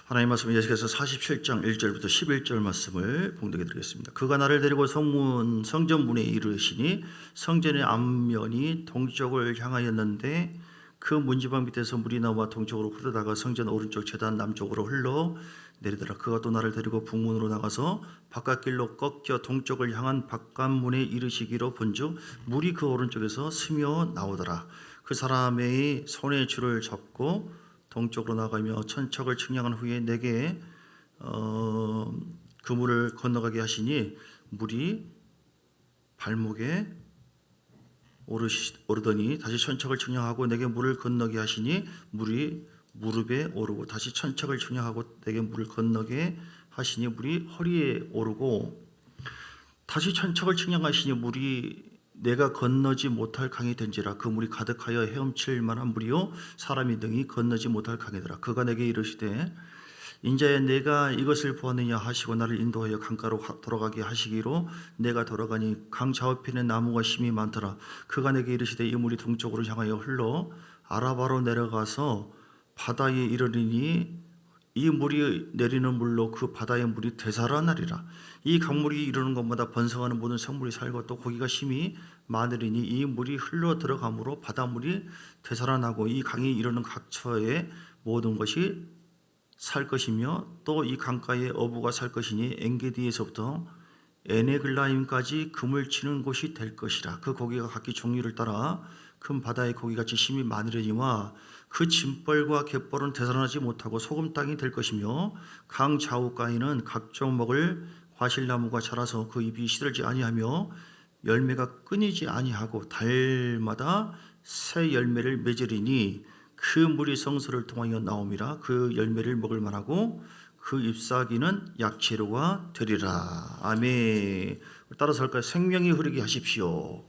하나님 말씀은 예수께서 47장 1절부터 11절 말씀을 봉독해 드리겠습니다. 그가 나를 데리고 성전 문에 이르시니 성전의 앞면이 동쪽을 향하였는데 그 문지방 밑에서 물이 나와 동쪽으로 흐르다가 성전 오른쪽 제단 남쪽으로 흘러 내리더라. 그가 또 나를 데리고 북문으로 나가서 바깥길로 꺾여 동쪽을 향한 바깥문에 이르시기로 본즉 물이 그 오른쪽에서 스며 나오더라. 그 사람의 손에 줄을 잡고 동쪽으로 나가며 천척을 측량한 후에 내게 그 물을 건너가게 하시니 물이 발목에 오르더니 다시 천척을 측량하고 내게 물을 건너게 하시니 물이 무릎에 오르고 다시 천척을 측량하고 내게 물을 건너게 하시니 물이 허리에 오르고 다시 천척을 측량하시니 물이 내가 건너지 못할 강이 된지라. 그 물이 가득하여 헤엄칠 만한 물이요 사람이 등이 건너지 못할 강이더라. 그가 내게 이르시되 인자야 내가 이것을 보았느냐 하시고 나를 인도하여 강가로 돌아가게 하시기로 내가 돌아가니 강 좌우편에 나무가 심이 많더라. 그가 내게 이르시되 이 물이 동쪽으로 향하여 흘러 아라바로 내려가서 바다에 이르리니 이 물이 내리는 물로 그 바다의 물이 되살아나리라. 이 강물이 이르는 것마다 번성하는 모든 생물이 살고 또 고기가 심히 많으리니 이 물이 흘러 들어가므로 바닷물이 되살아나고 이 강이 이르는 각처의 모든 것이 살 것이며 또 이 강가에 어부가 살 것이니 엔게디에서부터 에네글라임까지 금을 치는 곳이 될 것이라. 그 고기가 각기 종류를 따라 큰 바다의 고기같이 심이 많으려니와 그 짐벌과 갯벌은 되살아나지 못하고 소금 땅이 될 것이며 강 좌우가에는 각종 먹을 과실나무가 자라서 그 잎이 시들지 아니하며 열매가 끊이지 아니하고 달마다 새 열매를 맺으리니 그 물이 성소를 통하여 나옴이라. 그 열매를 먹을 만하고 그 잎사귀는 약재료가 되리라. 아멘. 따라서 할까요? 생명이 흐르게 하십시오.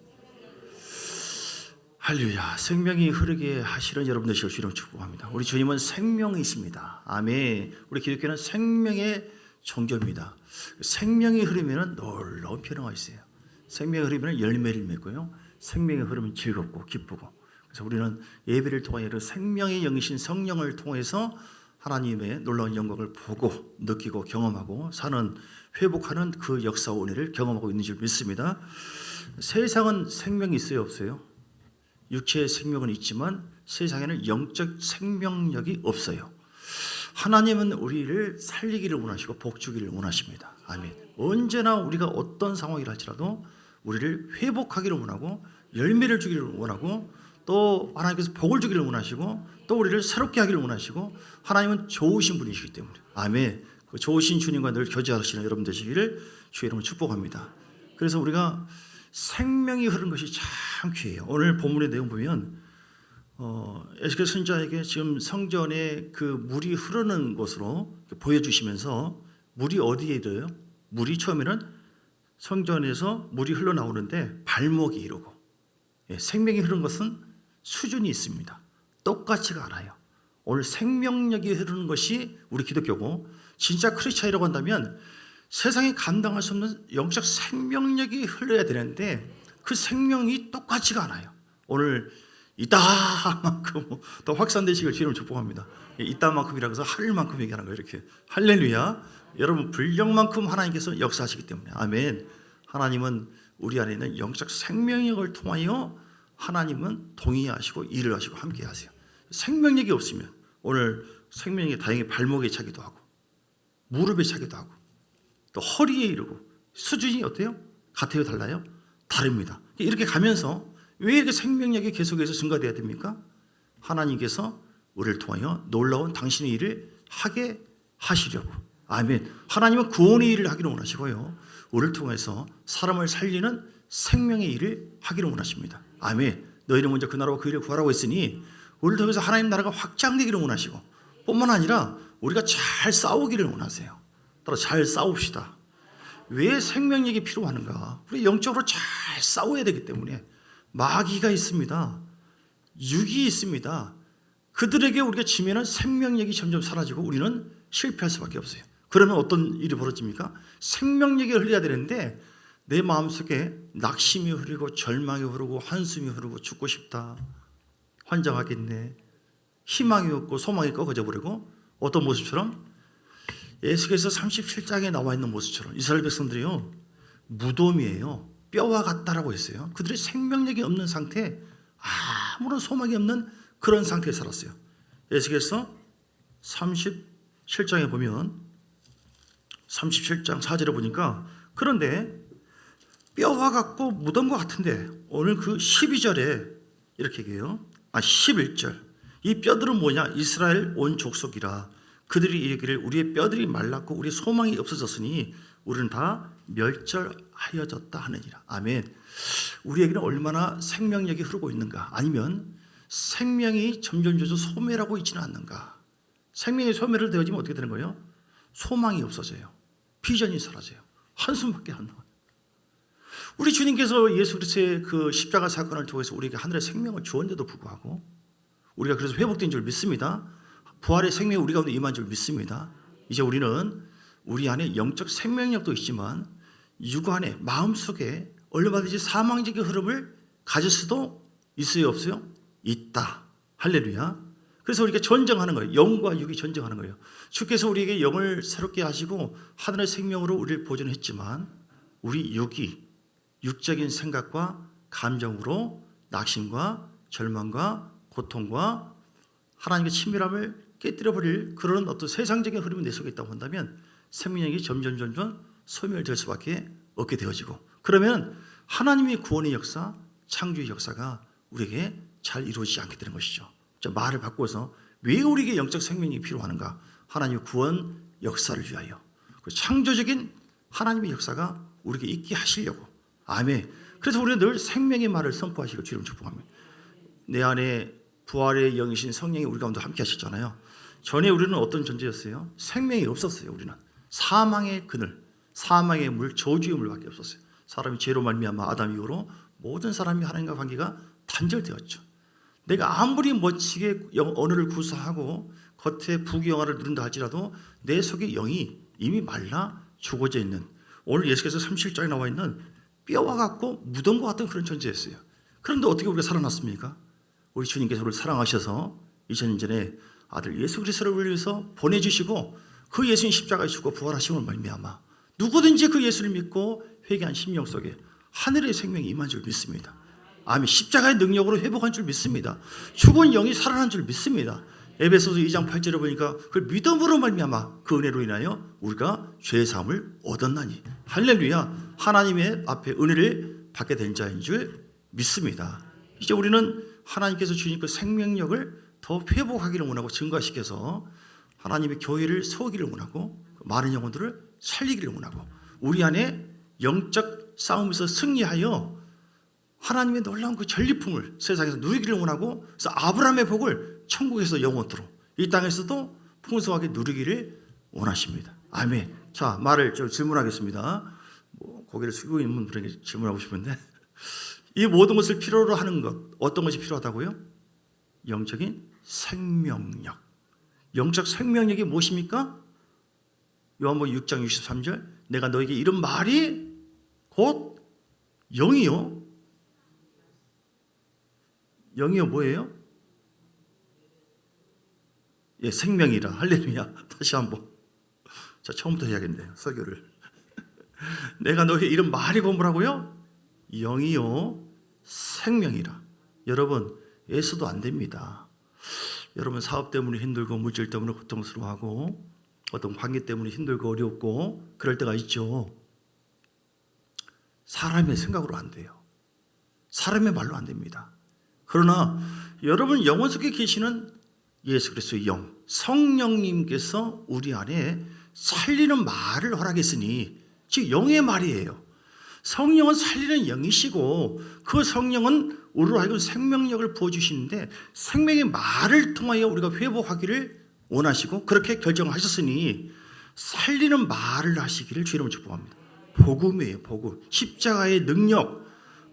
할렐루야. 생명이 흐르게 하시는 여러분 되시길 주님 축복합니다. 우리 주님은 생명이 있습니다. 아멘. 우리 기독교는 생명의 종교입니다. 생명이 흐르면 놀라운 변화가 있어요. 생명이 흐르면 열매를 맺고요. 생명이 흐르면 즐겁고 기쁘고. 그래서 우리는 예배를 통하여 생명의 영이신 성령을 통해서 하나님의 놀라운 영광을 보고 느끼고 경험하고 사는 회복하는 그 역사와 은혜를 경험하고 있는 줄 믿습니다. 세상은 생명이 있어요, 없어요? 육체의 생명은 있지만 세상에는 영적 생명력이 없어요. 하나님은 우리를 살리기를 원하시고 복 주기를 원하십니다. 아멘. 언제나 우리가 어떤 상황이라 할지라도 우리를 회복하기를 원하고 열매를 주기를 원하고 또 하나님께서 복을 주기를 원하시고 또 우리를 새롭게 하기를 원하시고 하나님은 좋으신 분이시기 때문에 아멘. 그 좋으신 주님과 늘 교제하시는 여러분 되시기를 주의 이름으로 축복합니다. 그래서 우리가 생명이 흐르는 것이 참 귀해요. 오늘 본문의 내용 보면 에스겔 선지자에게 지금 성전에 그 물이 흐르는 곳으로 보여주시면서 물이 어디에 이르요? 물이 처음에는 성전에서 물이 흘러나오는데 발목이 이르고 생명이 흐르는 것은 수준이 있습니다. 똑같지가 않아요. 오늘 생명력이 흐르는 것이 우리 기독교고 진짜 크리스찬이라고 한다면 세상에 감당할 수 없는 영적 생명력이 흘러야 되는데 그 생명이 똑같지가 않아요. 오늘 이따만큼 더 확산되시길 주님을 축복합니다. 이따만큼이라고 해서 하늘만큼 얘기하는 거예요. 이렇게 할렐루야. 여러분 분량만큼 하나님께서 역사하시기 때문에 아멘. 하나님은 우리 안에 있는 영적 생명력을 통하여 하나님은 동의하시고 일을 하시고 함께 하세요. 생명력이 없으면 오늘 생명력이 다행히 발목에 차기도 하고 무릎에 차기도 하고 또 허리에 이르고 수준이 어때요? 같아요? 달라요? 다릅니다. 이렇게 가면서 왜 이렇게 생명력이 계속해서 증가돼야 됩니까? 하나님께서 우리를 통하여 놀라운 당신의 일을 하게 하시려고. 아멘. 하나님은 구원의 일을 하기를 원하시고요. 우리를 통해서 사람을 살리는 생명의 일을 하기를 원하십니다. 아멘. 너희는 먼저 그 나라와 그 일을 구하라고 했으니 우리를 통해서 하나님 나라가 확장되기를 원하시고 뿐만 아니라 우리가 잘 싸우기를 원하세요. 따라 잘 싸웁시다. 왜 생명력이 필요하는가? 우리 영적으로 잘 싸워야 되기 때문에 마귀가 있습니다. 육이 있습니다. 그들에게 우리가 지면은 생명력이 점점 사라지고 우리는 실패할 수밖에 없어요. 그러면 어떤 일이 벌어집니까? 생명력이 흘러야 되는데 내 마음속에 낙심이 흐르고 절망이 흐르고 한숨이 흐르고 죽고 싶다. 환장하겠네. 희망이 없고 소망이 꺼져버리고 어떤 모습처럼 에스겔서 37장에 나와 있는 모습처럼 이스라엘 백성들이요, 무덤이에요. 뼈와 같다라고 했어요. 그들이 생명력이 없는 상태, 아무런 소망이 없는 그런 상태에 살았어요. 에스겔서 37장에 보면 37장 4절에 보니까 그런데 뼈와 같고 무덤과 같은데, 오늘 그 12절에 이렇게 얘기해요. 11절. 이 뼈들은 뭐냐? 이스라엘 온 족속이라. 그들이 이르기를 우리의 뼈들이 말랐고 우리의 소망이 없어졌으니 우리는 다 멸절하여졌다 하느니라. 아멘. 우리에게는 얼마나 생명력이 흐르고 있는가? 아니면 생명이 점점 소멸하고 있지는 않는가? 생명이 소멸을 되어지면 어떻게 되는 거예요? 소망이 없어져요. 비전이 사라져요. 한숨밖에 안 나와요. 우리 주님께서 예수 그리스도의 그 십자가 사건을 통해서 우리에게 하늘의 생명을 주었는데도 불구하고 우리가 그래서 회복된 줄 믿습니다. 부활의 생명이 우리 가운데 임한 줄 믿습니다. 이제 우리는 우리 안에 영적 생명력도 있지만 육안에, 마음속에 얼마든지 사망적인 흐름을 가질 수도 있어요, 없어요? 있다. 할렐루야. 그래서 우리가 전쟁하는 거예요. 영과 육이 전쟁하는 거예요. 주께서 우리에게 영을 새롭게 하시고 하늘의 생명으로 우리를 보존했지만 우리 육이 육적인 생각과 감정으로 낙심과 절망과 고통과 하나님의 친밀함을 깨뜨려버릴 그런 어떤 세상적인 흐름이 내 속에 있다고 한다면 생명력이 점점 소멸될 수밖에 없게 되어지고, 그러면 하나님의 구원의 역사, 창조의 역사가 우리에게 잘 이루어지지 않게 되는 것이죠. 말을 바꿔서 왜 우리에게 영적 생명이 필요한가? 하나님의 구원 역사를 위하여, 창조적인 하나님의 역사가 우리에게 있게 하시려고. 아멘. 그래서 우리는 늘 생명의 말을 선포하시고 주님 축복합니다. 내 안에 부활의 영이신 성령이 우리 가운데 함께 하셨잖아요. 전에 우리는 어떤 존재였어요? 생명이 없었어요. 우리는 사망의 그늘, 사망의 물, 저주의 물밖에 없었어요. 사람이 죄로 말미암아 아담 이후로 모든 사람이 하나님과 관계가 단절되었죠. 내가 아무리 멋지게 언어를 구사하고 겉에 부귀영화를 누린다 할지라도 내 속의 영이 이미 말라 죽어져 있는, 오늘 예수께서 37장에 나와 있는 뼈와 같고 무덤과 같은 그런 존재였어요. 그런데 어떻게 우리가 살아났습니까? 우리 주님께서 우리를 사랑하셔서 2000년 전에 아들 예수 그리스도를 위해서 보내주시고 그 예수님 십자가에 죽고 부활하심을 말미암아 누구든지 그 예수를 믿고 회개한 심령 속에 하늘의 생명이 임한 줄 믿습니다. 아멘. 십자가의 능력으로 회복한 줄 믿습니다. 죽은 영이 살아난 줄 믿습니다. 에베소서 2장 8절에 보니까 그 믿음으로 말미암아 그 은혜로 인하여 우리가 죄 사함을 얻었나니. 할렐루야. 하나님의 앞에 은혜를 받게 된 자인 줄 믿습니다. 이제 우리는 하나님께서 주신 그 생명력을 더 회복하기를 원하고 증가시켜서 하나님의 교회를 세우기를 원하고 많은 영혼들을 살리기를 원하고 우리 안에 영적 싸움에서 승리하여 하나님의 놀라운 그 전리품을 세상에서 누리기를 원하고, 그래서 아브라함의 복을 천국에서 영원토록 이 땅에서도 풍성하게 누리기를 원하십니다. 아멘. 자, 말을 좀 질문하겠습니다. 고개를 숙이고 있는 분들에게 질문하고 싶은데 이 모든 것을 필요로 하는 것, 어떤 것이 필요하다고요? 영적인 생명력. 영적 생명력이 무엇입니까? 요한복음 6장 63절, 내가 너에게 이런 말이 곧 영이요. 영이요 뭐예요? 예, 생명이라. 할렐루야. 다시 한번. 자, 처음부터 해야겠네요, 설교를. 내가 너에게 이런 말이 곧 뭐라고요? 영이요 생명이라. 여러분, 애써도 안 됩니다. 여러분 사업 때문에 힘들고 물질 때문에 고통스러워하고 어떤 관계 때문에 힘들고 어렵고 그럴 때가 있죠. 사람의 생각으로 안 돼요. 사람의 말로 안 됩니다. 그러나 여러분 영혼 속에 계시는 예수 그리스도의 영, 성령님께서 우리 안에 살리는 말을 허락했으니, 즉 영의 말이에요. 성령은 살리는 영이시고 그 성령은 우리로 하여금 생명력을 부어주시는데 생명의 말을 통하여 우리가 회복하기를 원하시고 그렇게 결정하셨으니 살리는 말을 하시기를 주님을 축복합니다. 복음이에요. 복음. 십자가의 능력,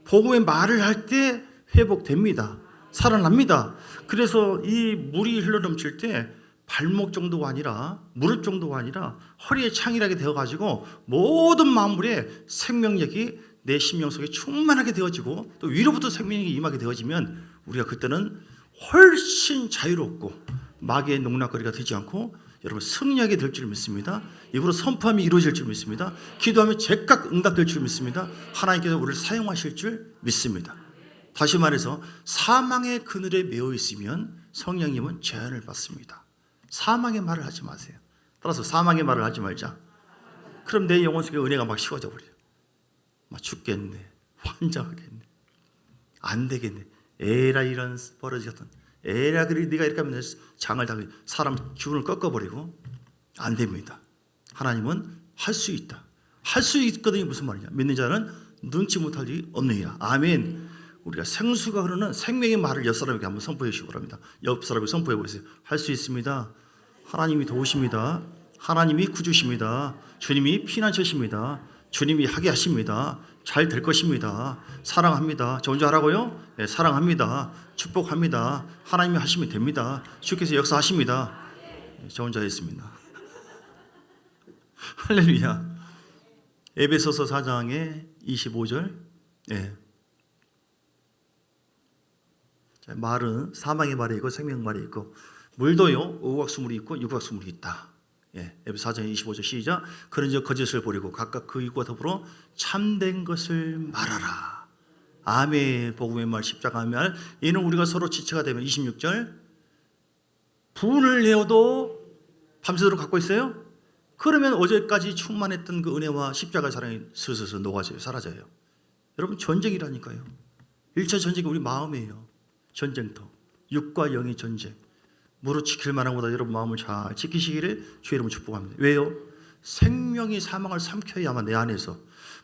복음의 말을 할 때 회복됩니다. 살아납니다. 그래서 이 물이 흘러넘칠 때 발목 정도가 아니라 무릎 정도가 아니라 허리에 창이라게 되어가지고 모든 만물의 생명력이 내 심령 속에 충만하게 되어지고 또 위로부터 생명력이 임하게 되어지면 우리가 그때는 훨씬 자유롭고 마귀의 농락거리가 되지 않고 여러분 승리하게 될 줄 믿습니다. 입으로 선포하면 이루어질 줄 믿습니다. 기도하면 즉각 응답될 줄 믿습니다. 하나님께서 우리를 사용하실 줄 믿습니다. 다시 말해서 사망의 그늘에 매여 있으면 성령님은 제한을 받습니다. 사망의 말을 하지 마세요. 따라서 사망의 말을 하지 말자. 그럼 내 영혼 속에 은혜가 막 식어져 버려요. 막 죽겠네, 환장하겠네, 안 되겠네, 에라 이런 버러지 같은, 에라 그리 네가 이렇게 하면 장을 당해 사람 기운을 꺾어버리고 안 됩니다. 하나님은 할 수 있다. 할 수 있거든요. 무슨 말이냐? 믿는 자는 눈치 못할 일이 없느니라. 아멘. 우리가 생수가 흐르는 생명의 말을 옆 사람에게 한번 선포해 주시기 바랍니다. 옆 사람에게 선포해 보세요. 할 수 있습니다. 하나님이 도우십니다. 하나님이 구주십니다. 주님이 피난처십니다. 주님이 하게 하십니다. 잘 될 것입니다. 사랑합니다. 저 혼자 하라고요? 네, 사랑합니다. 축복합니다. 하나님이 하시면 됩니다. 주께서 역사하십니다. 네, 저 혼자 했습니다. 할렐루야. 에베소서 4장의 25절. 네. 말은 사망의 말이 있고 생명의 말이 있고 물도요 우각수물이 있고 유각수물이 있다. 예, 에베소 4장 25절 시작. 그런즉 거짓을 버리고 각각 그 이익과 더불어 참된 것을 말하라. 아멘. 복음의 말 십자가의 말. 이는 우리가 서로 지체가 되면 26절 분을 내어도 밤새도록 갖고 있어요. 그러면 어제까지 충만했던 그 은혜와 십자가의 사랑이 슬슬 녹아져요. 사라져요. 여러분 전쟁이라니까요. 1차 전쟁이 우리 마음이에요. 전쟁터. 육과 영의 전쟁. 무릇 지킬 만한 것보다 여러분 마음을 잘 지키시기를 주의 이름으로 축복합니다. 왜요? 생명이 사망을 삼켜야만 내 안에서.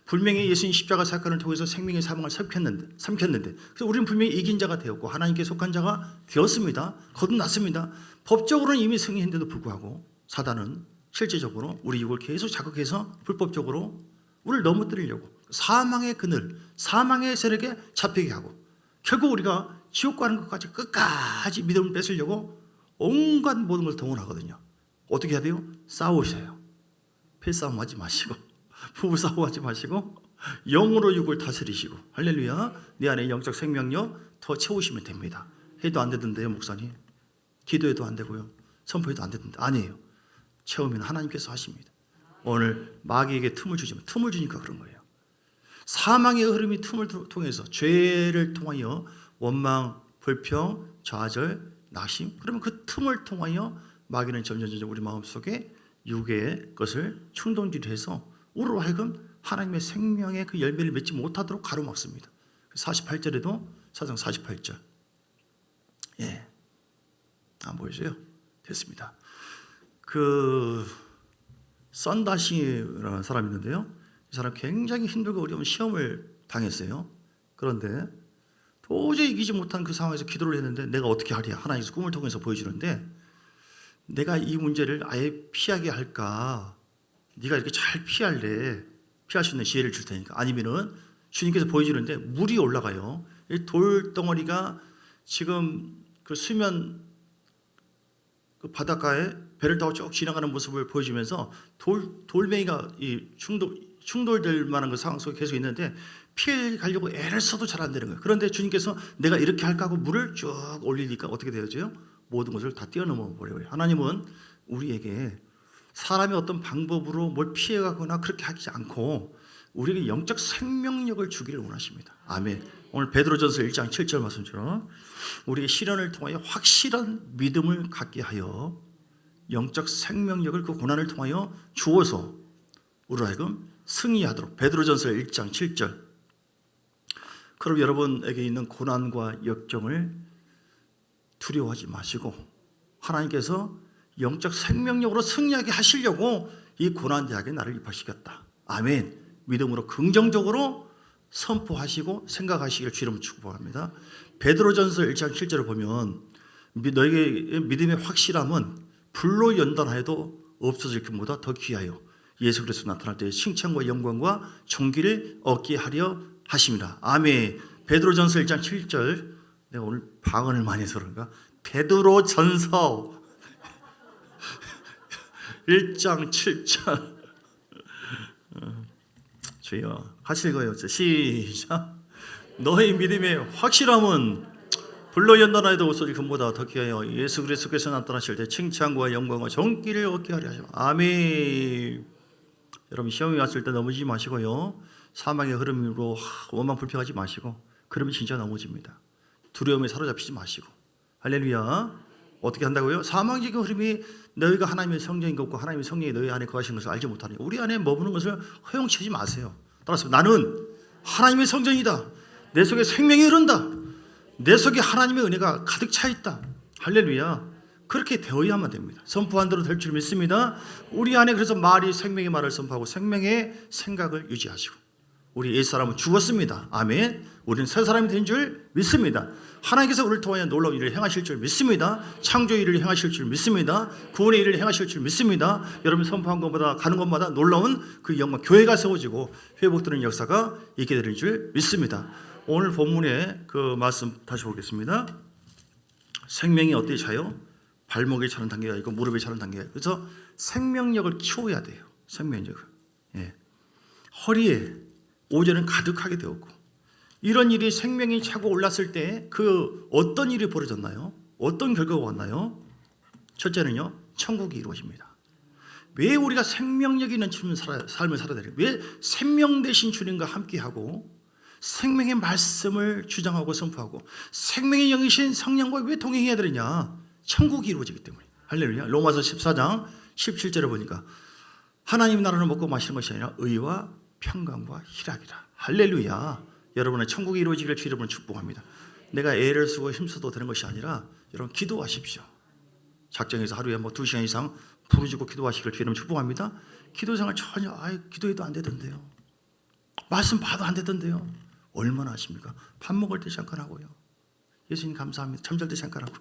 분명히 예수님 십자가 사건을 통해서 생명이 사망을 삼켰는데 그래서 우리는 분명히 이긴 자가 되었고 하나님께 속한 자가 되었습니다. 거듭났습니다. 법적으로는 이미 승리했는데도 불구하고 사단은 실제적으로 우리 육을 계속 자극해서 불법적으로 우리를 넘어뜨리려고 사망의 그늘, 사망의 세력에 잡히게 하고 결국 우리가 지옥 가는 것까지 끝까지 믿음을 뺏으려고 온갖 모든 걸 동원하거든요. 어떻게 해야 돼요? 싸우셔요. 패싸움 하지 마시고 부부싸움 하지 마시고 영으로 육을 다스리시고 할렐루야. 내 안에 영적 생명력 더 채우시면 됩니다. 해도 안 되던데요 목사님. 기도해도 안 되고요. 선포해도 안 되던데. 아니에요. 채우면 하나님께서 하십니다. 오늘 마귀에게 틈을 주지만 틈을 주니까 그런 거예요. 사망의 흐름이 틈을 통해서 죄를 통하여 원망, 불평, 좌절, 낙심. 그러면 그 틈을 통하여 마귀는 점점 우리 마음속에 육의 것을 충동질해서 우리로 하여금 하나님의 생명의 그 열매를 맺지 못하도록 가로막습니다. 48절에도 사장 48절. 예. 안 보이세요? 됐습니다. 그 썬다시라는 사람이 있는데요. 이 사람 굉장히 힘들고 어려운 시험을 당했어요. 그런데 도저히 이기지 못한 그 상황에서 기도를 했는데 내가 어떻게 하랴. 하나님께서 꿈을 통해서 보여주는데 내가 이 문제를 아예 피하게 할까? 네가 이렇게 잘 피할래. 피할 수 있는 지혜를 줄 테니까. 아니면은 주님께서 보여주는데 물이 올라가요. 이 돌덩어리가 지금 그 수면 그 바닷가에 배를 타고 쭉 지나가는 모습을 보여주면서 돌멩이가 이 충돌될 만한 그 상황 속에 계속 있는데 피해 가려고 애를 써도 잘 안 되는 거예요. 그런데 주님께서 내가 이렇게 할까 하고 물을 쭉 올리니까 어떻게 되어져요? 모든 것을 다 뛰어넘어 버려요. 하나님은 우리에게 사람이 어떤 방법으로 뭘 피해가거나 그렇게 하지 않고 우리에게 영적 생명력을 주기를 원하십니다. 아멘. 오늘 베드로전서 1장 7절 말씀처럼 우리에게 시련을 통하여 확실한 믿음을 갖게 하여 영적 생명력을 그 고난을 통하여 주어서 우리로 하여금 승리하도록. 베드로전서 1장 7절. 그럼 여러분에게 있는 고난과 역경을 두려워하지 마시고 하나님께서 영적 생명력으로 승리하게 하시려고 이 고난대학에 나를 입학시켰다. 아멘. 믿음으로 긍정적으로 선포하시고 생각하시기를 주님으로 축복합니다. 베드로전서 1장 7절을 보면 너에게 믿음의 확실함은 불로 연단하여도 없어질 것보다 더 귀하여 예수 그리스도 나타날 때의 칭찬과 영광과 존귀를 얻게 하려 하심이라. 아멘. 베드로전서 1장 7절. 내가 오늘 방언을 많이 해서 그런가? 베드로전서 1장 7절. 주여 같이 읽어요. 시작. 너의 믿음의 확실함은 불로 연단하여도 옷소리 금보다 더 귀하여 예수 그리스도께서 나타나실 때 칭찬과 영광과 존귀를 얻게 하려 하시오. 아멘. 여러분 시험이 왔을 때 넘어지지 마시고요. 사망의 흐름으로 원망 불평하지 마시고, 그러면 진짜 넘어집니다. 두려움에 사로잡히지 마시고. 할렐루야. 어떻게 한다고요? 사망적인 흐름이 너희가 하나님의 성령인 것과 하나님의 성령이 너희 안에 거하시는 것을 알지 못하니 우리 안에 머무는 것을 허용치지 마세요. 따라서 나는 하나님의 성전이다. 내 속에 생명이 흐른다. 내 속에 하나님의 은혜가 가득 차 있다. 할렐루야. 그렇게 되어야만 됩니다. 선포한 대로 될 줄 믿습니다. 우리 안에 그래서 말이 생명의 말을 선포하고 생명의 생각을 유지하시고, 우리 옛사람은 죽었습니다. 아멘. 우리는 새 사람이 된 줄 믿습니다. 하나님께서 우리를 통하여 놀라운 일을 행하실 줄 믿습니다. 창조의 일을 행하실 줄 믿습니다. 구원의 일을 행하실 줄 믿습니다. 여러분 선포한 것보다 가는 것마다 놀라운 그 영광, 교회가 세워지고 회복되는 역사가 있게 될 줄 믿습니다. 오늘 본문의 그 말씀 다시 보겠습니다. 생명이 어떻게 차요? 발목에 차는 단계가 있고 무릎에 차는 단계가 있고, 그래서 생명력을 키워야 돼요. 생명력을. 예. 허리에 오전은 가득하게 되었고, 이런 일이 생명이 차고 올랐을 때 그 어떤 일이 벌어졌나요? 어떤 결과가 왔나요? 첫째는요, 천국이 이루어집니다. 왜 우리가 생명력 있는 삶을 살아야 돼요? 왜 생명 되신 주님과 함께하고 생명의 말씀을 주장하고 선포하고 생명의 영이신 성령과 왜 동행해야 되느냐? 천국이 이루어지기 때문에. 할렐루야. 로마서 14장 17절에 보니까 하나님 나라를 먹고 마시는 것이 아니라 의와 평강과 희락이라. 할렐루야. 여러분의 천국이 이루어지기를 주 여러분을 축복합니다. 내가 애를 쓰고 힘써도 되는 것이 아니라 여러분 기도하십시오. 작정해서 하루에 2시간 이상 부르짖고 기도하시기를 주 여러분 축복합니다. 기도생활 전혀 기도해도 안 되던데요. 말씀 봐도 안 되던데요. 얼마나 하십니까? 밥 먹을 때 잠깐 하고요. 예수님 감사합니다. 잠잘 때 잠깐 하고.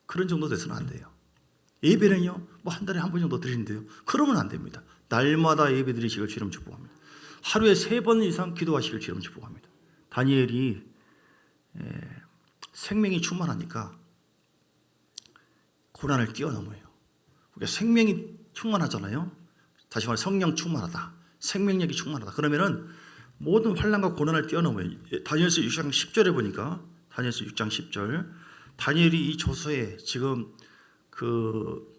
그런 정도 돼서는 안 돼요. 예배는요, 한 달에 한 번 정도 드리는데요. 그러면 안 됩니다. 날마다 예배 드리시길 주님 축복합니다. 하루에 3번 이상 기도하시길 주님 축복합니다. 다니엘이 생명이 충만하니까 고난을 뛰어넘어요. 우리가 생명이 충만하잖아요. 다시 말해 성령 충만하다. 생명력이 충만하다. 그러면은 모든 환난과 고난을 뛰어넘어요. 다니엘서 6장 10절에 보니까, 다니엘서 6장 10절, 다니엘이 이 조서에 지금 그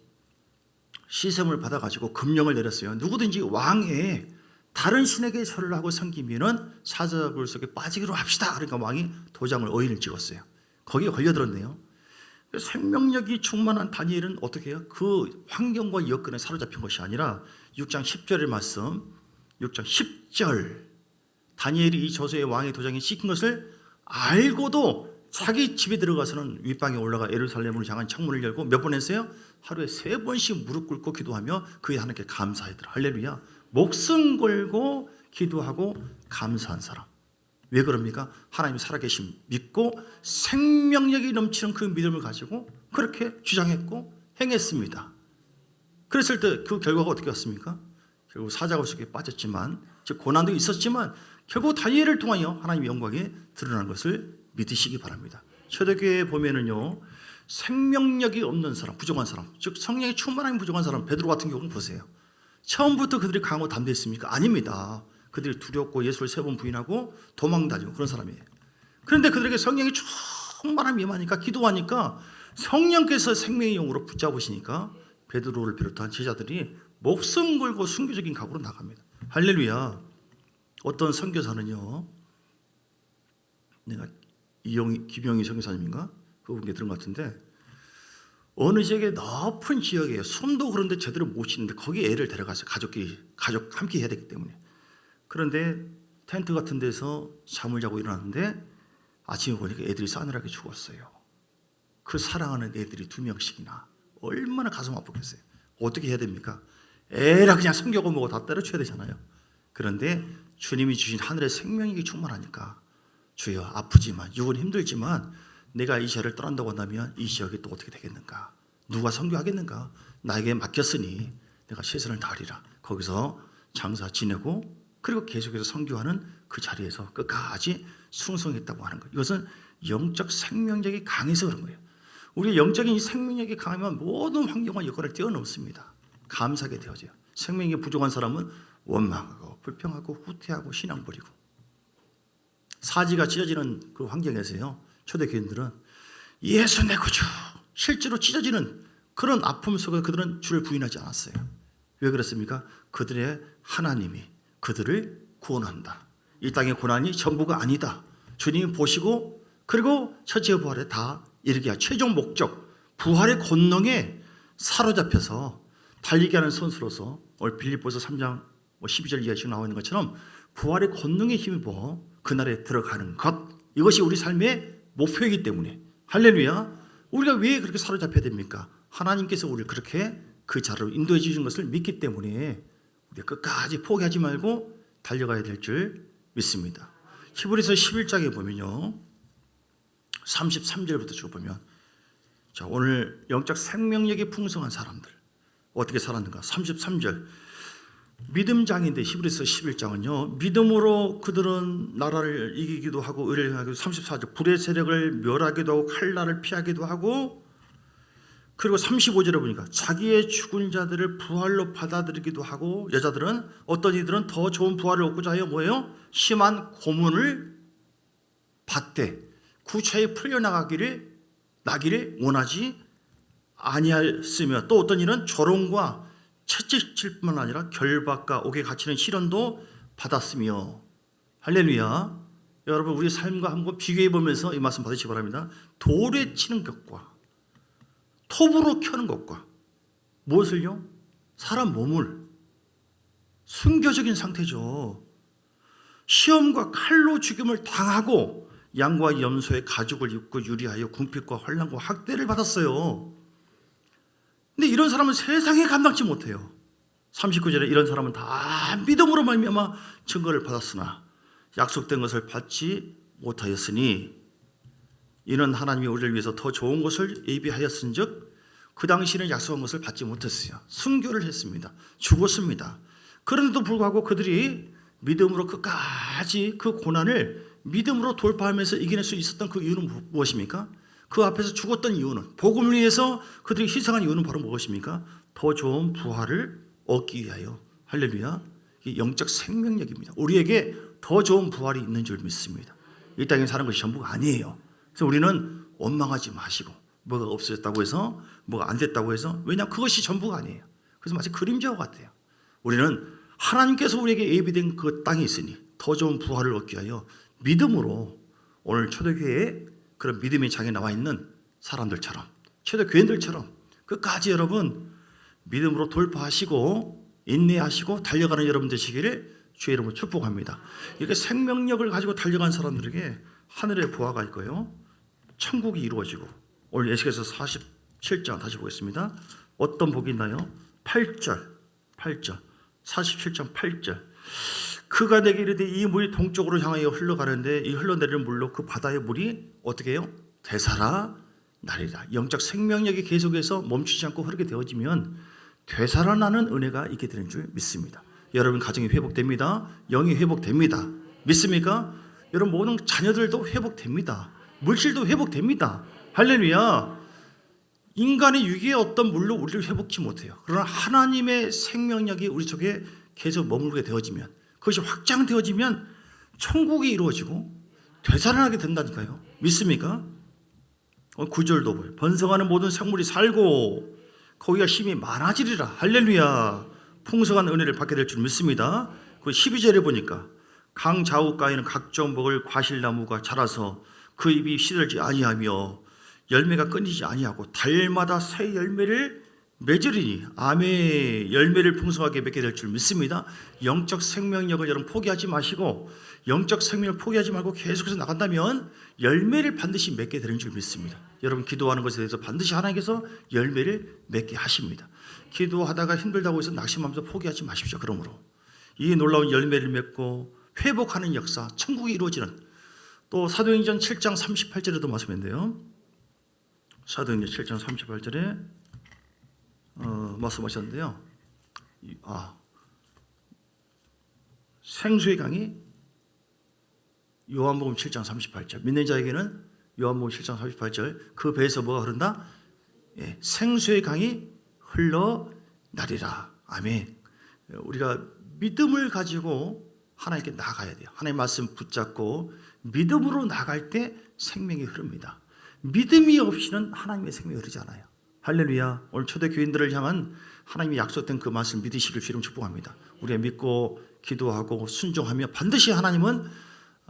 시샘을 받아가지고 금령을 내렸어요. 누구든지 왕의 다른 신에게 절을 하고 섬기면은 사자굴 속에 빠지기로 합시다. 그러니까 왕이 도장을 어인을 찍었어요. 거기에 걸려들었네요. 생명력이 충만한 다니엘은 어떻게 해요? 그 환경과 여건에 사로잡힌 것이 아니라 6장 10절의 말씀, 6장 10절, 다니엘이 이 조서의 왕의 도장에 찍힌 것을 알고도 자기 집에 들어가서는 윗방에 올라가 예루살렘으로 향한 창문을 열고 몇 번 했어요? 하루에 3번씩 무릎 꿇고 기도하며 그의 하나님께 감사하더라. 할렐루야. 목숨 걸고 기도하고 감사한 사람. 왜 그럽니까? 하나님이 살아계심 믿고 생명력이 넘치는 그 믿음을 가지고 그렇게 주장했고 행했습니다. 그랬을 때 그 결과가 어떻게 왔습니까? 결국 사자굴 속에 빠졌지만, 즉 고난도 있었지만 결국 다니엘을 통하여 하나님의 영광이 드러난 것을 믿으시기 바랍니다. 초대교회에 보면은요, 생명력이 없는 사람, 부족한 사람, 즉 성령이 충만함이 부족한 사람, 베드로 같은 경우는 보세요. 처음부터 그들이 강하고 담대했습니까? 아닙니다. 그들이 두렵고 예수를 3번 부인하고 도망다니고 그런 사람이에요. 그런데 그들에게 성령이 충만함이 임하니까, 기도하니까 성령께서 생명의 영으로 붙잡으시니까 베드로를 비롯한 제자들이 목숨 걸고 순교적인 각오로 나갑니다. 할렐루야. 어떤 선교사는요, 내가 김영희 선교사님인가? 그분께 들은 것 같은데, 어느 지역에 높은 지역이에요. 손도 그런데 제대로 못 씻는데 거기 애를 데려가서 가족 함께 해야 되기 때문에. 그런데 텐트 같은 데서 잠을 자고 일어났는데 아침에 보니까 애들이 싸늘하게 죽었어요. 그 사랑하는 애들이 2명씩이나. 얼마나 가슴 아프겠어요. 어떻게 해야 됩니까? 에라 그냥 성경을 먹고 다 때려쳐야 되잖아요. 그런데 주님이 주신 하늘의 생명력이 충만하니까, 주여 아프지만 육은 힘들지만 내가 이 지역을 떠난다고 한다면 이 지역이 또 어떻게 되겠는가? 누가 선교하겠는가? 나에게 맡겼으니 내가 최선을 다하리라. 거기서 장사 지내고 그리고 계속해서 선교하는 그 자리에서 끝까지 충성했다고 하는 거예요. 이것은 영적 생명력이 강해서 그런 거예요. 우리의 영적인 생명력이 강하면 모든 환경과 여건을 뛰어넘습니다. 감사하게 되어져요. 생명력이 부족한 사람은 원망하고 불평하고 후퇴하고 신앙 버리고, 사지가 찢어지는 그 환경에서요, 초대교인들은 예수 내 구주 실제로 찢어지는 그런 아픔 속에 그들은 주를 부인하지 않았어요. 왜 그렇습니까? 그들의 하나님이 그들을 구원한다. 이 땅의 고난이 전부가 아니다. 주님이 보시고 그리고 첫째 부활에 다 이르게 할 최종 목적 부활의 권능에 사로잡혀서 달리게 하는 선수로서 오늘 빌립보서 3장 12절 이하에 나와 있는 것처럼 부활의 권능에 힘입어 그날에 들어가는 것, 이것이 우리 삶의 목표이기 때문에 할렐루야. 우리가 왜 그렇게 사로잡혀야 됩니까? 하나님께서 우리를 그렇게 그 자리로 인도해 주신 것을 믿기 때문에 우리가 끝까지 포기하지 말고 달려가야 될 줄 믿습니다. 히브리서 11장에 보면요 33절부터 쭉 보면 자, 오늘 영적 생명력이 풍성한 사람들 어떻게 살았는가? 33절 믿음장인데 히브리서 11장은요 믿음으로 그들은 나라를 이기기도 하고 의를 행하기도 34절 불의 세력을 멸하기도 하고 칼날을 피하기도 하고 그리고 35절에 보니까 자기의 죽은 자들을 부활로 받아들이기도 하고 여자들은 어떤 이들은 더 좋은 부활을 얻고자 하여 뭐예요? 심한 고문을 받되 구차히 풀려나기를 원하지 아니하였으며 또 어떤 이는 조롱과 채찍질뿐만 아니라 결박과 옥에 갇히는 시련도 받았으며 할렐루야. 여러분 우리 삶과 한번 비교해 보면서 이 말씀 받으시기 바랍니다. 돌에 치는 것과 톱으로 켜는 것과 무엇을요? 사람 몸을 순교적인 상태죠. 시험과 칼로 죽임을 당하고 양과 염소의 가죽을 입고 유리하여 궁핍과 환난과 학대를 받았어요. 근데 이런 사람은 세상에 감당치 못해요. 39절에 이런 사람은 다 믿음으로 말미암아 증거를 받았으나 약속된 것을 받지 못하였으니 이는 하나님이 우리를 위해서 더 좋은 것을 예비하였은즉 그 당시에는 약속한 것을 받지 못했어요. 순교를 했습니다. 죽었습니다. 그런데도 불구하고 그들이 믿음으로 끝까지 그 고난을 믿음으로 돌파하면서 이겨낼 수 있었던 그 이유는 무엇입니까? 그 앞에서 죽었던 이유는 복음을 위해서 그들이 희생한 이유는 바로 무엇입니까? 더 좋은 부활을 얻기 위하여 할렐루야. 영적 생명력입니다. 우리에게 더 좋은 부활이 있는 줄 믿습니다. 이 땅에 사는 것이 전부가 아니에요. 그래서 우리는 원망하지 마시고 뭐가 없어졌다고 해서 뭐가 안 됐다고 해서 왜냐하면 그것이 전부가 아니에요. 그래서 마치 그림자와 같아요. 우리는 하나님께서 우리에게 예비된 그 땅이 있으니 더 좋은 부활을 얻기 위하여 믿음으로 오늘 초대교회에 그런 믿음의 장에 나와 있는 사람들처럼 초대교회들처럼 끝까지 여러분 믿음으로 돌파하시고 인내하시고 달려가는 여러분 되시기를 주의 이름으로 축복합니다. 이렇게 생명력을 가지고 달려간 사람들에게 하늘의 부하가 있고요 천국이 이루어지고 오늘 예수께서 47장 다시 보겠습니다. 어떤 복이 있나요? 8절 47장 8절 그가 내게 이르되 이 물이 동쪽으로 향하여 흘러가는데 이 흘러내리는 물로 그 바다의 물이 어떻게 해요? 되살아나리라. 영적 생명력이 계속해서 멈추지 않고 흐르게 되어지면 되살아나는 은혜가 있게 되는 줄 믿습니다. 여러분 가정이 회복됩니다. 영이 회복됩니다. 믿습니까? 여러분 모든 자녀들도 회복됩니다. 물질도 회복됩니다. 할렐루야. 인간의 유기의 어떤 물로 우리를 회복치 못해요. 그러나 하나님의 생명력이 우리 속에 계속 머물게 되어지면 그것이 확장되어지면 천국이 이루어지고 되살아나게 된다니까요. 믿습니까? 9절도 보여요. 번성하는 모든 생물이 살고 거기가 힘이 많아지리라. 할렐루야. 풍성한 은혜를 받게 될 줄 믿습니다. 그 12절에 보니까 강 좌우가에는 각종 먹을 과실나무가 자라서 그 잎이 시들지 아니하며 열매가 끊이지 아니하고 달마다 새 열매를 맺으리니 아멘. 열매를 풍성하게 맺게 될 줄 믿습니다. 영적 생명력을 여러분 포기하지 마시고 영적 생명을 포기하지 말고 계속해서 나간다면 열매를 반드시 맺게 되는 줄 믿습니다. 여러분 기도하는 것에 대해서 반드시 하나님께서 열매를 맺게 하십니다. 기도하다가 힘들다고 해서 낙심하면서 포기하지 마십시오. 그러므로 이 놀라운 열매를 맺고 회복하는 역사 천국이 이루어지는 또 사도행전 7장 38절에도 말씀인데요. 사도행전 7장 38절에 말씀하셨는데요. 생수의 강이 요한복음 7장 38절 믿는 자에게는 요한복음 7장 38절 그 배에서 뭐가 흐른다? 예, 생수의 강이 흘러나리라. 아멘. 우리가 믿음을 가지고 하나님께 나가야 돼요. 하나님의 말씀 붙잡고 믿음으로 나갈 때 생명이 흐릅니다. 믿음이 없이는 하나님의 생명이 흐르지 않아요. 할렐루야. 오늘 초대교인들을 향한 하나님이 약속된 그 말씀 믿으시길 주님 축복합니다. 우리가 믿고 기도하고 순종하며 반드시 하나님은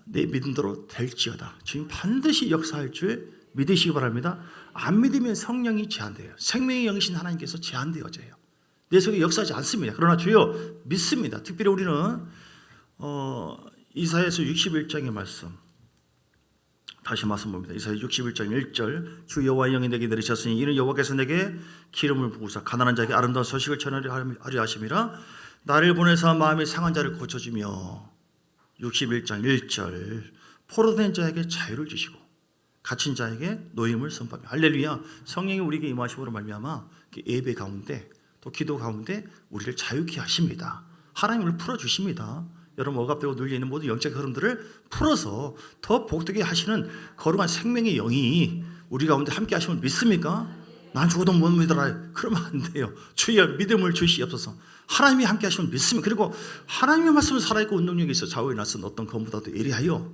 내 믿음대로 될지어다. 주님 반드시 역사할 줄 믿으시기 바랍니다. 안 믿으면 성령이 제한돼요. 생명의 영이신 하나님께서 제한되어져요. 내 속에 역사하지 않습니다. 그러나 주여 믿습니다. 특별히 우리는 이사야서 61장의 말씀 다시 말씀 봅니다. 이사야 61장 1절 주 여호와의 영이 내게 내리셨으니 이는 여호와께서 내게 기름을 부으사 가난한 자에게 아름다운 소식을 전하려 하심이라 나를 보내사 마음이 상한 자를 고쳐주며 61장 1절 포로된 자에게 자유를 주시고 갇힌 자에게 노임을 선포하며 할렐루야. 성령이 우리에게 임하심으로 말미암아 예배 가운데 또 기도 가운데 우리를 자유케 하십니다. 하나님을 풀어주십니다. 여러분 억압되고 눌려있는 모든 영적 흐름들을 풀어서 더 복되게 하시는 거룩한 생명의 영이 우리 가운데 함께 하시면 믿습니까? 난 죽어도 못 믿어라. 그러면 안 돼요. 주여 믿음을 주시옵소서. 하나님이 함께 하시면 믿습니다. 그리고 하나님의 말씀은 살아있고 운동력이 있어 좌우에 낯선 어떤 검보다도 예리하여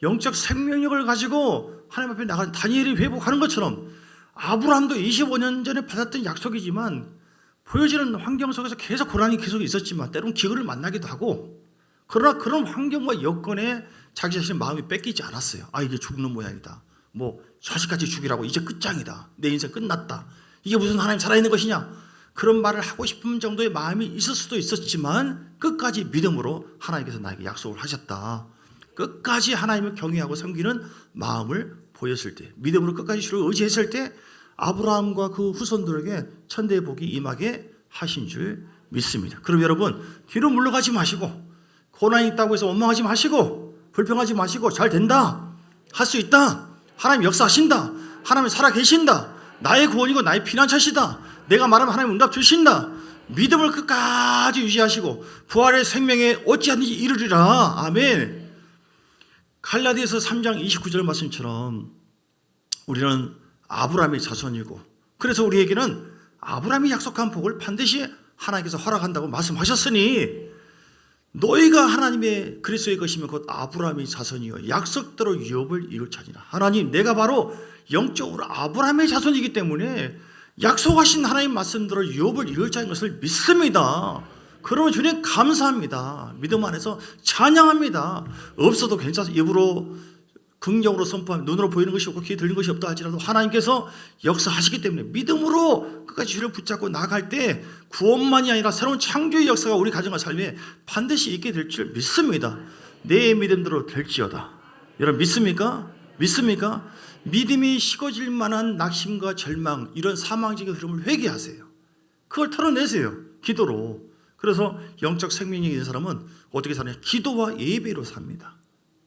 영적 생명력을 가지고 하나님 앞에 나간 다니엘이 회복하는 것처럼 아브라함도 25년 전에 받았던 약속이지만 보여지는 환경 속에서 계속 고난이 계속 있었지만 때로는 기근을 만나기도 하고 그러나 그런 환경과 여건에 자기 자신의 마음이 뺏기지 않았어요. 아 이제 죽는 모양이다. 뭐 자식까지 죽이라고 이제 끝장이다. 내 인생 끝났다. 이게 무슨 하나님 살아있는 것이냐. 그런 말을 하고 싶은 정도의 마음이 있을 수도 있었지만 끝까지 믿음으로 하나님께서 나에게 약속을 하셨다. 끝까지 하나님을 경외하고 섬기는 마음을 보였을 때 믿음으로 끝까지 주를 의지했을 때 아브라함과 그 후손들에게 천대의 복이 임하게 하신 줄 믿습니다. 그럼 여러분 뒤로 물러가지 마시고 고난이 있다고 해서 원망하지 마시고 불평하지 마시고 잘 된다. 할 수 있다. 하나님 역사하신다. 하나님 살아계신다. 나의 구원이고 나의 피난처시다. 내가 말하면 하나님 응답 주신다. 믿음을 끝까지 유지하시고 부활의 생명에 어찌하든지 이르리라. 아멘. 갈라디아서 3장 29절 말씀처럼 우리는 아브라함의 자손이고 그래서 우리에게는 아브라함이 약속한 복을 반드시 하나님께서 허락한다고 말씀하셨으니 너희가 하나님의 그리스도의 것이면 곧 아브라함의 자손이요 약속대로 유업을 이룰자니라. 하나님 내가 바로 영적으로 아브라함의 자손이기 때문에 약속하신 하나님 말씀대로 유업을 이룰 자인 것을 믿습니다. 그러면 주님 감사합니다. 믿음 안에서 찬양합니다. 없어도 괜찮습니다. 입으로 긍정으로 선포하면 눈으로 보이는 것이 없고 귀에 들리는 것이 없다 할지라도 하나님께서 역사하시기 때문에 믿음으로 끝까지 주를 붙잡고 나아갈 때 구원만이 아니라 새로운 창조의 역사가 우리 가정과 삶에 반드시 있게 될 줄 믿습니다. 내 믿음대로 될지어다. 여러분 믿습니까? 믿습니까? 믿음이 식어질 만한 낙심과 절망 이런 사망적인 흐름을 회개하세요. 그걸 털어내세요. 기도로. 그래서 영적 생명이 있는 사람은 어떻게 사느냐? 기도와 예배로 삽니다.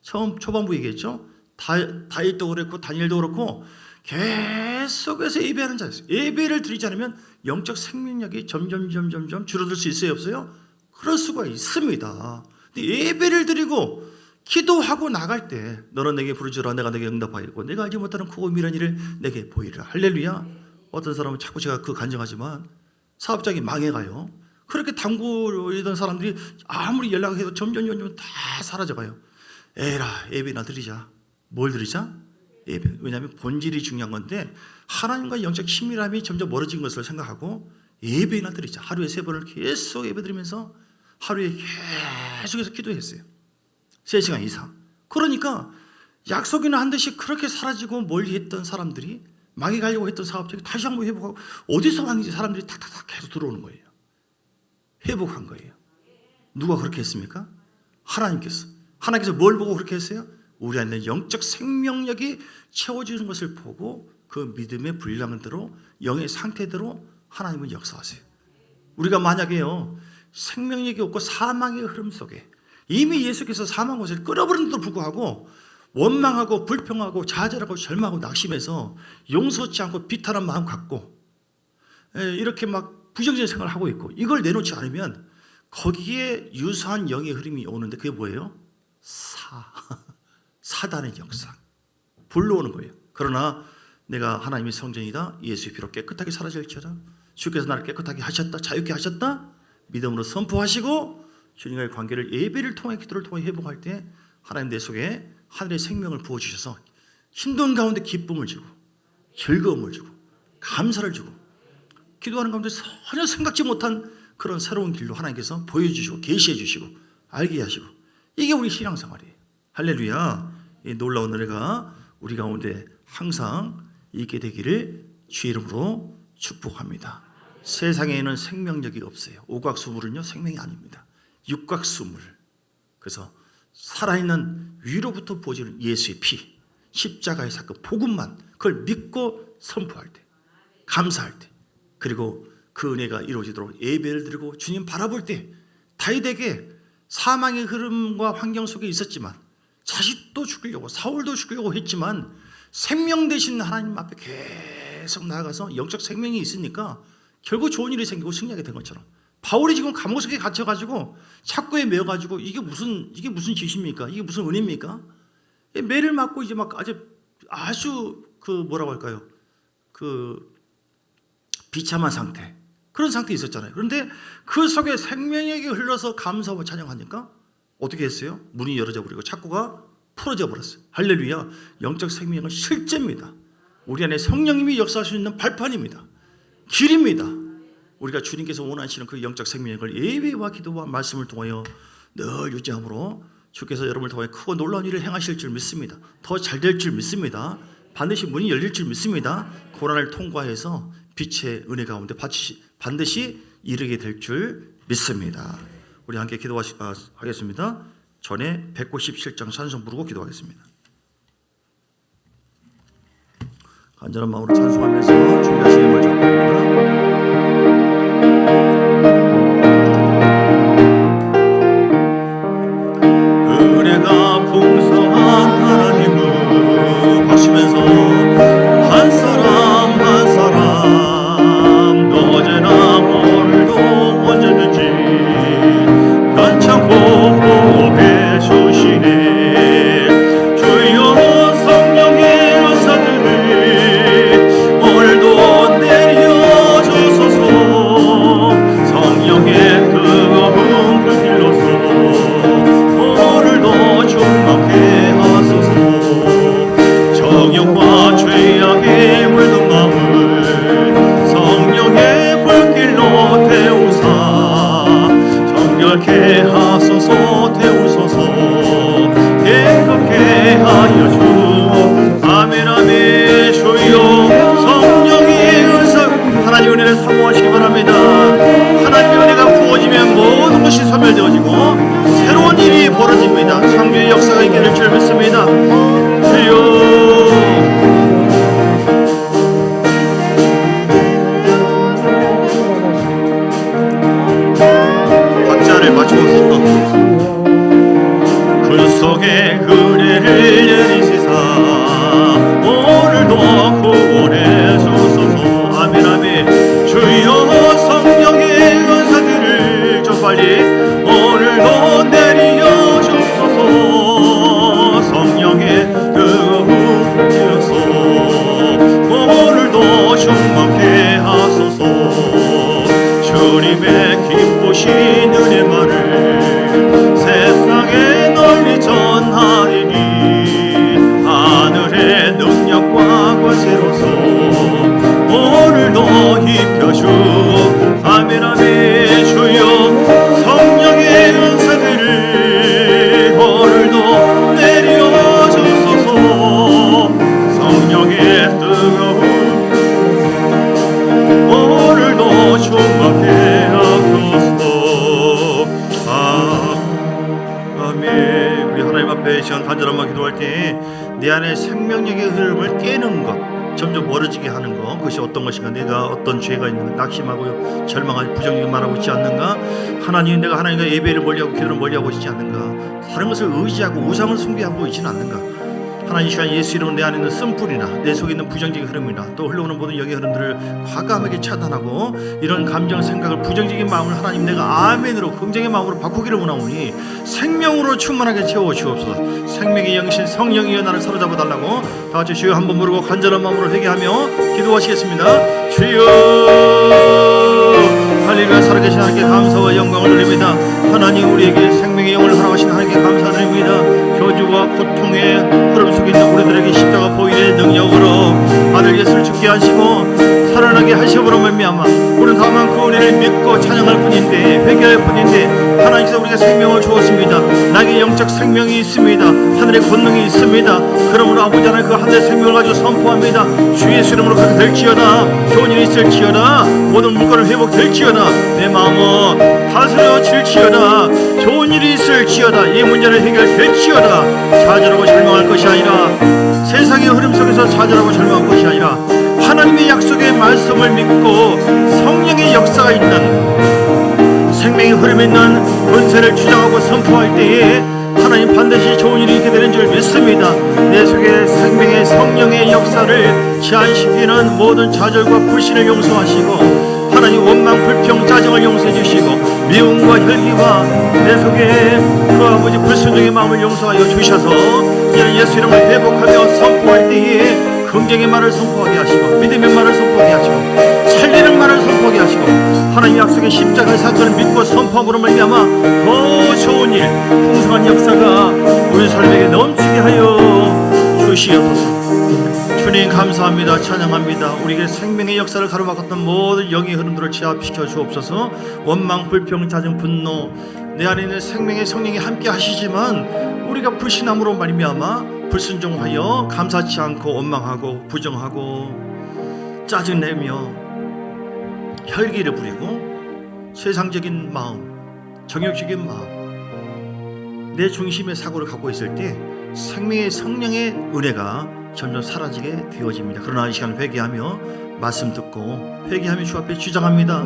초반부 얘기했죠. 다윗도 그렇고 다니엘도 그렇고 계속해서 예배하는 자였어요. 예배를 드리지 않으면 영적 생명력이 점점 줄어들 수 있어요, 없어요? 그럴 수가 있습니다. 근데 예배를 드리고 기도하고 나갈 때 너는 내게 부르짖으라 내가 내게 응답하겠고 내가 알지 못하는 크고 미련한 일을 내게 보이리라. 할렐루야. 어떤 사람은 자꾸 제가 그 간증하지만 사업장이 망해가요. 그렇게 당구이던 사람들이 아무리 연락해도 점점 다 사라져가요. 에라 예배나 드리자. 뭘 드리자? 예배. 왜냐하면 본질이 중요한 건데 하나님과 영적 친밀함이 점점 멀어진 것을 생각하고 예배나 드리자. 하루에 3번을 계속 예배 드리면서 하루에 계속해서 기도했어요. 3시간 이상. 그러니까 약속이나 한 듯이 그렇게 사라지고 멀리 했던 사람들이 망해가려고 했던 사업장이 다시 한번 회복하고 어디서 왔는지 사람들이 탁탁탁 계속 들어오는 거예요. 회복한 거예요. 누가 그렇게 했습니까? 하나님께서. 하나님께서 뭘 보고 그렇게 했어요? 우리 안에 영적 생명력이 채워지는 것을 보고 그 믿음의 분량대로 영의 상태대로 하나님은 역사하세요. 우리가 만약에요 생명력이 없고 사망의 흐름 속에 이미 예수께서 사망 곳을 끌어버리는데도 불구하고 원망하고 불평하고 좌절하고 절망하고 낙심해서 용서치 않고 비탄한 마음 갖고 이렇게 막 부정적인 생각을 하고 있고 이걸 내놓지 않으면 거기에 유사한 영의 흐름이 오는데 그게 뭐예요? 사단의 영상 불러오는 거예요. 그러나 내가 하나님의 성전이다. 예수의 피로 깨끗하게 사라질지어다. 주께서 나를 깨끗하게 하셨다. 자유케 하셨다. 믿음으로 선포하시고 주님과의 관계를 예배를 통해 기도를 통해 회복할 때 하나님 내 속에 하늘의 생명을 부어주셔서 힘든 가운데 기쁨을 주고 즐거움을 주고 감사를 주고 기도하는 가운데 전혀 생각지 못한 그런 새로운 길로 하나님께서 보여주시고 계시해 주시고 알게 하시고, 이게 우리 신앙생활이에요. 할렐루야. 이 놀라운 은혜가 우리 가운데 항상 있게 되기를 주의 이름으로 축복합니다. 세상에는 생명력이 없어요. 오각수물은요 생명이 아닙니다. 육각수물. 그래서 살아있는 위로부터 부어지는 예수의 피, 십자가의 사건, 복음만, 그걸 믿고 선포할 때, 감사할 때, 그리고 그 은혜가 이루어지도록 예배를 드리고 주님 바라볼 때, 다윗에게 사망의 흐름과 환경 속에 있었지만, 자식도 죽이려고, 사울도 죽이려고 했지만 생명 되신 하나님 앞에 계속 나아가서 영적 생명이 있으니까 결국 좋은 일이 생기고 승리하게 된 것처럼, 바울이 지금 감옥 속에 갇혀가지고 착고에 매여가지고 이게 무슨 짓입니까? 이게 무슨 은혜입니까? 매를 맞고 이제 막 아주 뭐라고 할까요? 비참한 상태, 그런 상태에 있었잖아요. 그런데 그 속에 생명력이 흘러서 감사하고 찬양하니까 어떻게 했어요? 문이 열어져 버리고 착고가 풀어져 버렸어요. 할렐루야. 영적 생명은 실제입니다. 우리 안에 성령님이 역사할 수 있는 발판입니다. 길입니다. 우리가 주님께서 원하시는 그 영적 생명력을 예배와 기도와 말씀을 통하여 늘 유지함으로 주께서 여러분을 통하여 크고 놀라운 일을 행하실 줄 믿습니다. 더 잘 될 줄 믿습니다. 반드시 문이 열릴 줄 믿습니다. 고난을 통과해서 빛의 은혜 가운데 반드시 이르게 될 줄 믿습니다. 우리 함께 기도하겠습니다. 전에 197장 찬송 부르고 기도하겠습니다. 간절한 마음으로 찬송하면서 준비하신 힘을 잡습니다. 은혜가 풍성한 하나님을 하시면서 한 사람 한 사람 어제나 오늘도 언제든지 간창고 보호해 주시네. 주여 성령의 은사들을 오늘도 내려주소서. 성령의 뜨거운 그 길로서 충만케 하소서. 정욕과 죄악에 물든 마음을 성령의 불길로 태우사 정결케 하소서. 태우소서. 깨끗게 하여 주옵소서. 아멘 아멘. 주여 성령의 은사, 하나님의 은혜를 사모하시기 바랍니다. 하나님의 은혜가 부어지면 모든 것이 소멸되어지고 새로운 일이 벌어집니다. 창조의 역사가 있게 될 줄 믿습니다. 주여. 박자를 맞춰서 그 속에 은혜를 내리시사 오늘도 구원해 주소서. 아멘 아멘. 주여 성령의 은사들을 좀 빨리 오늘도 내려 주소서. 성령의 뜨거운 길로서 오늘도 충만케 하소서. 주님의 기쁘신 은혜만을 세상에 널리 전하리니 하늘의 능력과 권세로서 오늘도 입혀주오. 아멘 아멘. 주여 성령의 은사들을 오늘도 내려주소서. 성령의 뜨거운 오늘도 충만케 하소서. 아멘. 우리 하나님 앞에 시간 간절한 말 기도할 때 내 안에 생명력의 흐름을 깨는 것, 점점 멀어지게 하는 것, 그것이 어떤 것인가? 내가 어떤 죄가 있는가? 낙심하고 절망하고 부정적인 말하고 있지 않는가? 내가 하나님과 예배를 멀리하고 기도를 멀리하고 있지 않는가? 다른 것을 의지하고 우상을 숭배하고 있지는 않는가? 하나님, 이 시간 예수 이름으로 내 안에 있는 쓴뿌리나 내 속에 있는 부정적인 흐름이나 또 흘러오는 모든 영의 흐름들을 과감하게 차단하고 이런 감정, 생각을, 부정적인 마음을 하나님 내가 아멘으로 긍정의 마음으로 바꾸기를 원하오니 생명으로 충만하게 채워 주옵소서. 생명의 영신 성령이여 나를 사로잡아 달라고 다 같이 주여 한번 부르고 간절한 마음으로 회개하며 기도하시겠습니다. 주여. 할렐루야. 살아계신 하나님께 감사와 영광을 돌립니다. 하나님, 우리에게 생명의 영을 허락하신 하나님께 감사드립니다. 저주와 고통의 흐름 속에 있는 우리들에게 십자가 보이 말미암아 우리는 다만 그 은혜를 믿고 찬양할 뿐인데, 회개할 뿐인데, 하나님께서 우리가 생명을 주었습니다. 나에게 영적 생명이 있습니다. 하늘의 권능이 있습니다. 그러므로 아버지 하나님 그 하늘의 생명을 가지고 선포합니다. 주 예수 이름으로 그렇게 될지어다. 좋은 일이 있을지어다. 모든 물건을 회복될지어다. 내 마음은 다스려질지어다. 좋은 일이 있을지어다. 이 문제를 해결될지어다. 좌절하고 절망할 것이 아니라, 세상의 흐름 속에서 좌절하고 절망할 것이 아니라, 하나님의 약속의 말씀을 믿고 성령의 역사가 있는, 생명의 흐름이 있는 권세를 주장하고 선포할 때에 하나님 반드시 좋은 일이 있게 되는 줄 믿습니다. 내 속에 생명의 성령의 역사를 제한시키는 모든 좌절과 불신을 용서하시고, 하나님 원망, 불평, 짜증을 용서해 주시고, 미움과 혈기와 내 속에 그 아버지 불순종의 마음을 용서하여 주셔서 이제는 예수 이름을 회복하며 선포할 때에 긍정의 말을 선포하게 하시고, 믿음의 말을 선포하게 하시고, 살리는 말을 선포하게 하시고, 하나님 약속의 십자가의 사건을 믿고 선포함으로 말미암아 더 좋은 일, 풍성한 역사가 우리 삶에게 넘치게 하여 주시옵소서. 주님 감사합니다. 찬양합니다. 우리에게 생명의 역사를 가로막았던 모든 영의 흐름들을 제압시켜 주옵소서. 원망, 불평, 짜증, 분노, 내 안에 있는 생명의 성령이 함께 하시지만 우리가 불신함으로 말미암아 불순종하여 감사치 않고 원망하고 부정하고 짜증내며 혈기를 부리고 세상적인 마음, 정욕적인 마음, 내 중심의 사고를 갖고 있을 때 생명의 성령의 은혜가 점점 사라지게 되어집니다. 그러나 이 시간 회개하며 말씀 듣고 회개하며 주 앞에 주장합니다.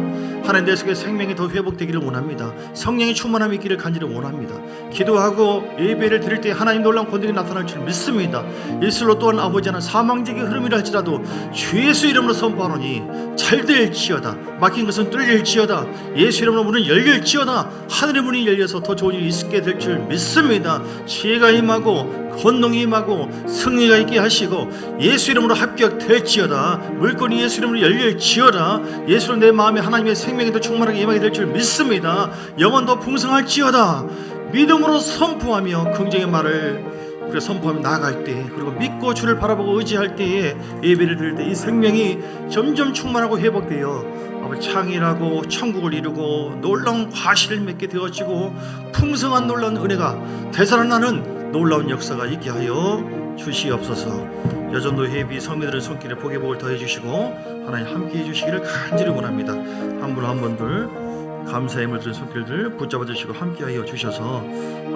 하나님 내 속에 생명이 더 회복되기를 원합니다. 성령의 충만함이 있기를 간절히 원합니다. 기도하고 예배를 드릴 때 하나님 놀라운 권능이 나타날 줄 믿습니다. 일술로 또한 아버지 하나 사망적인 흐름이라 할지라도 주 예수 이름으로 선포하노니 잘 될지어다. 막힌 것은 뚫릴지어다. 예수 이름으로 문은 열릴지어다. 하늘의 문이 열려서 더 좋은 일이 있게 될 줄 믿습니다. 지혜가 임하고 권능이 임하고 승리가 있게 하시고 예수 이름으로 합격될지어다. 물건이 예수 이름으로 열릴지어다. 예수로 내 마음에 하나님의 생명이 더 충만하게 임하게 될 줄 믿습니다. 영혼 더 풍성할지어다. 믿음으로 선포하며 긍정의 말을 우리가 선포하며 나아갈 때, 그리고 믿고 주를 바라보고 의지할 때에 예배를 드릴 때 이 생명이 점점 충만하고 회복되어 아버지 창의라고 천국을 이루고 놀라운 과실을 맺게 되어지고 풍성한 놀라운 은혜가 되살아나는 놀라운 역사가 있게 하여 주시옵소서. 여전도 회비 성민들의 손길에 복의 복을 더해 주시고 하나님 함께 해주시기를 간절히 원합니다. 한 분 한 분들 감사의 물든 손길들 붙잡아 주시고 함께 하여 주셔서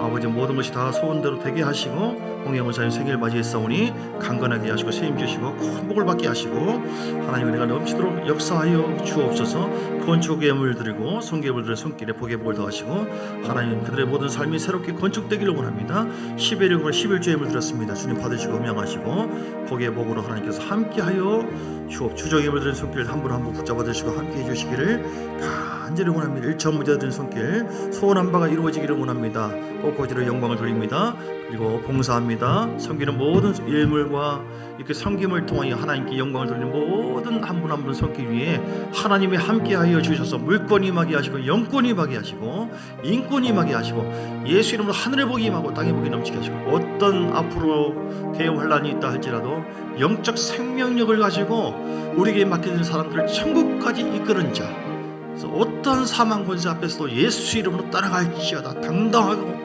아버지 모든 것이 다 소원대로 되게 하시고 홍영원사님 생일 맞이했사오니 강건하게 하시고 세임 주시고 큰 복을 받게 하시고 하나님 은혜가 넘치도록 역사하여 주옵소서. 건축의 예물 드리고 성계물들의 손길에 복의 복을 더하시고 하나님 그들의 모든 삶이 새롭게 건축되기를 원합니다. 11일과 11주의 예물 드렸습니다. 주님 받으시고 명하시고 복의 복으로 하나님께서 함께하여 주적 예물 드린 손길 한 분 한 분 붙잡아 주시고 함께 해주시기를 간절히 원합니다. 일천무자들은 손길 소원한 바가 이루어지기를 원합니다. 꽃꽂이로 영광을 돌립니다. 그리고 봉사합니다. 섬기는 모든 예물과 이렇게 섬김을 통하여 하나님께 영광을 돌리는 모든 한 분 한 분 손길 위에 하나님이 함께하여 주셔서 물권이 임하게 하시고 영권이 임하게 하시고 인권이 임하게 하시고 예수 이름으로 하늘의 복이 임하고 땅의 복이 넘치게 하시고 어떤 앞으로 대환란이 있다 할지라도 영적 생명력을 가지고 우리에게 맡겨진 사람들을 천국까지 이끄는 자, 어떤 사망 권세 앞에서도 예수 이름으로 따라갈지어다. 당당하고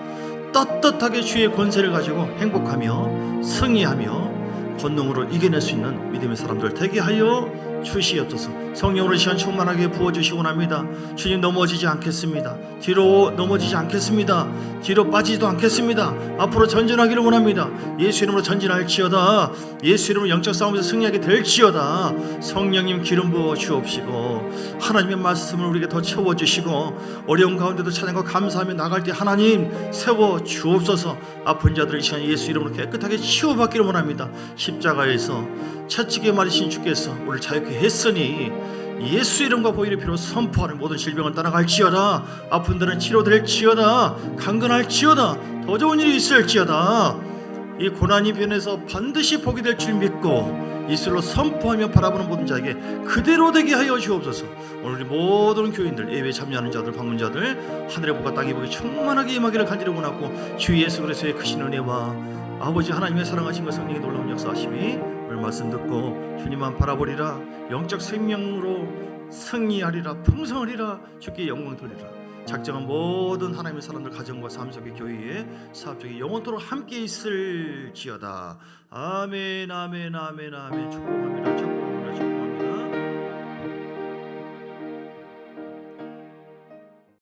떳떳하게 주의 권세를 가지고 행복하며 승리하며 권능으로 이겨낼 수 있는 믿음의 사람들 되게 하여 주시옵소서. 성령으로 시간 충만하게 부어주시고 합니다. 주님 넘어지지 않겠습니다. 뒤로 넘어지지 않겠습니다. 뒤로 빠지지도 않겠습니다. 앞으로 전진하기를 원합니다. 예수 이름으로 전진할지어다. 예수 이름으로 영적 싸움에서 승리하게 될지어다. 성령님 기름 부어 주옵시고 하나님의 말씀을 우리에게 더 채워주시고 어려운 가운데도 찬양과 감사하며 나갈 때 하나님 세워 주옵소서. 아픈 자들을 이 시간 예수 이름으로 깨끗하게 치유받기를 원합니다. 십자가에서 채찍에 맞으신 주께서 우리를 자유케 했으니 예수 이름과 보혈의 피로 선포하는 모든 질병을 따라갈지어다. 아픈 데는 치료될지어다. 강건할지어다. 더 좋은 일이 있을지어다. 이 고난이 변해서 반드시 복이 될 줄 믿고 이슬로 선포하며 바라보는 모든 자에게 그대로 되게 하여 주옵소서. 오늘 우리 모든 교인들, 예배에 참여하는 자들, 방문자들 하늘의 복과 땅의 복이 충만하게 임하기를 간절히 원하고 주 예수 그리스도의 크신 은혜와 아버지 하나님의 사랑하심과 성령의 놀라운 역사하심이 오늘 말씀 듣고 주님만 바라보리라 영적 생명으로 승리하리라, 풍성하리라, 주께 영광 돌리라. 작정한 모든 하나님의 사람들 가정과 삶 속의 교회에 사업 속에 영원토록 함께 있을지어다. 아멘, 아멘, 아멘, 아멘. 축복합니다. 축복합니다.